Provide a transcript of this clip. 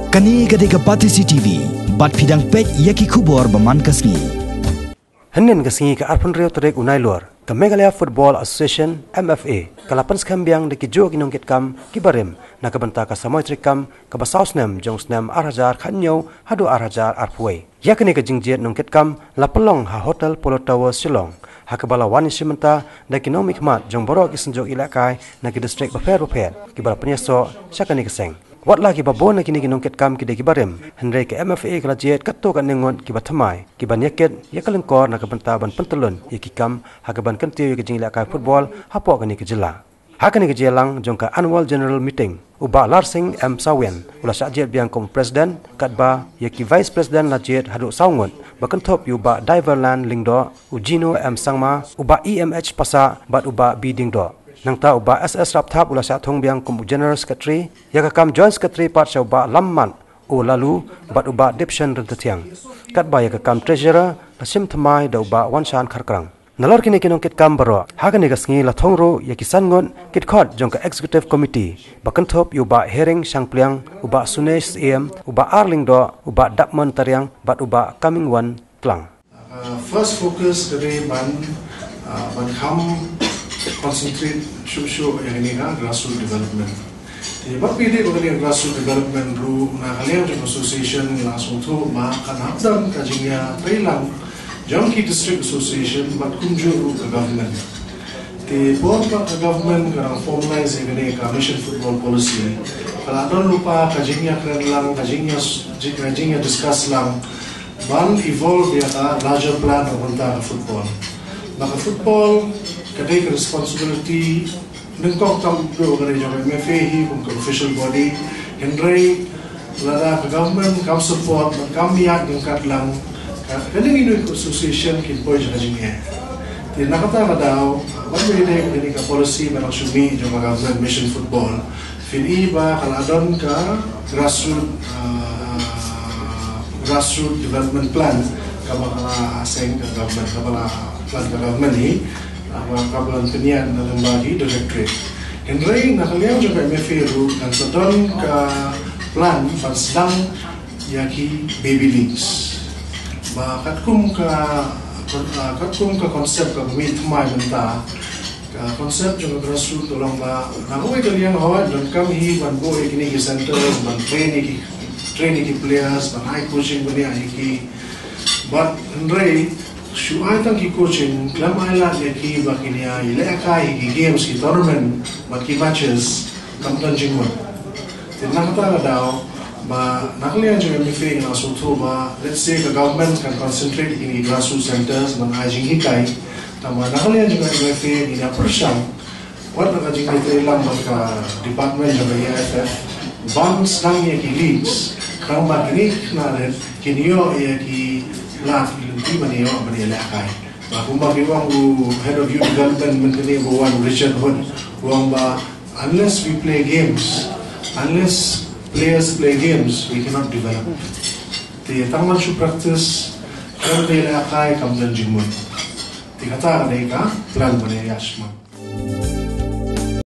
Kani gadega pati CCTV, bat pidang pej yaki kubor baman kasngi. Henin kasngi ke arpan reo terek unai luar. Ke Meghalaya Football Association MFA. Kalapan skambiang deki jo Nongkit kam kibarem na kabanta ka samoy trikam ka basaus nem Jong nem arhajar khanyo hadu arhajar arpuai. Yakni ke Jied Nongkit kam lapelong ha hotel Polo Tower Shillong. Hakabala wani simenta deki nomik mat Jong borok isenjok ilakai na ki district bafer kibala penyeso syakani keseng. Wat lagi babon kini Nongkit kam kide kibarem Henry ke MFA kala Jied Katto kan Ngut Kiba Thymmai Kiba Nongkit ya kalengkor na kabanta ban pentelun yakikam hakaban kentiu ke jingla kai football hapo kani ke jela hakani ke jelang jongka annual general meeting uba larsing sawen ula Jied biang kom president katba yaki vice president la Jied hadu saungut bakentop uba diverland lingdo ujino sangma uba EMH pasa bat uba biding do nang ta uba SS rapthap ula thong biang kom general secretary yakakam joint secretary part uba lamman o lalu bat uba dipshan rentetiang katba yakakam treasurer lasim Thymmai da uba wanshan kharkrang nalor kini Nongkit kam baro hakani gasngi la thongro yakisan ngon kitkhot jongka executive committee bakanthop uba hearing sangpliang uba sunesh uba arlingdo uba dapman tariang bat uba coming one tlang first focus today ban kham concentrate show yang ini grassroots development. Jadi bab ini mengenai grassroots development ru na kalian di association langsung tu makan habdan kajinya Thailand Jong district association bat kunjung ke government. Di bawah government kerana formalize mengenai commission football policy. Kalau ada lupa kajinya kerelang kajinya discuss lang ban evolve ya larger plan untuk football. Maka football kadai responsibility nengkok tam do kadai jawab MFA hi untuk official body Henry lada government kam support kami yang dengkat lang kadai ini association kin boy jajingnya di nakata kadau what we dey ini ka policy barang sumi jawab government mission football fin iba kaladon ka grassroots development plan kabala asing ke government kabala plan ke government ni kabalan penian dalam bagi directorate. Henry nak kalian juga MFA ru dan sedang ke plan sedang yaki baby leagues. Katkum ke konsep ke Thymmai mentah konsep juga grassroots tolong nak kau kalian awak dan kami ban boy kini ke centers ban training players ban high coaching bani ayaki. But Henry Shuai tang ki coaching klam ayla yaki bakinia ilakai ki games ki tournament but ki matches kamtan jingwa tinang ta daw ba naklian jo MFA na sutu ba let's say the government can concentrate in grassroots centers man ajing hikai tama naklian jo MFA ni na persyang what na jing ite lang ka department jo IFF banks nang yaki leagues kang bagni na red kinyo yaki lah ilunti maniyo manilakai. Baku bagi wang head of youth development menteri buwan Richard Hood wang ba unless we play games, unless players play games, we cannot develop. Ti taman su practice kan manilakai kam dan jimun. Ti kata mereka plan manilasman.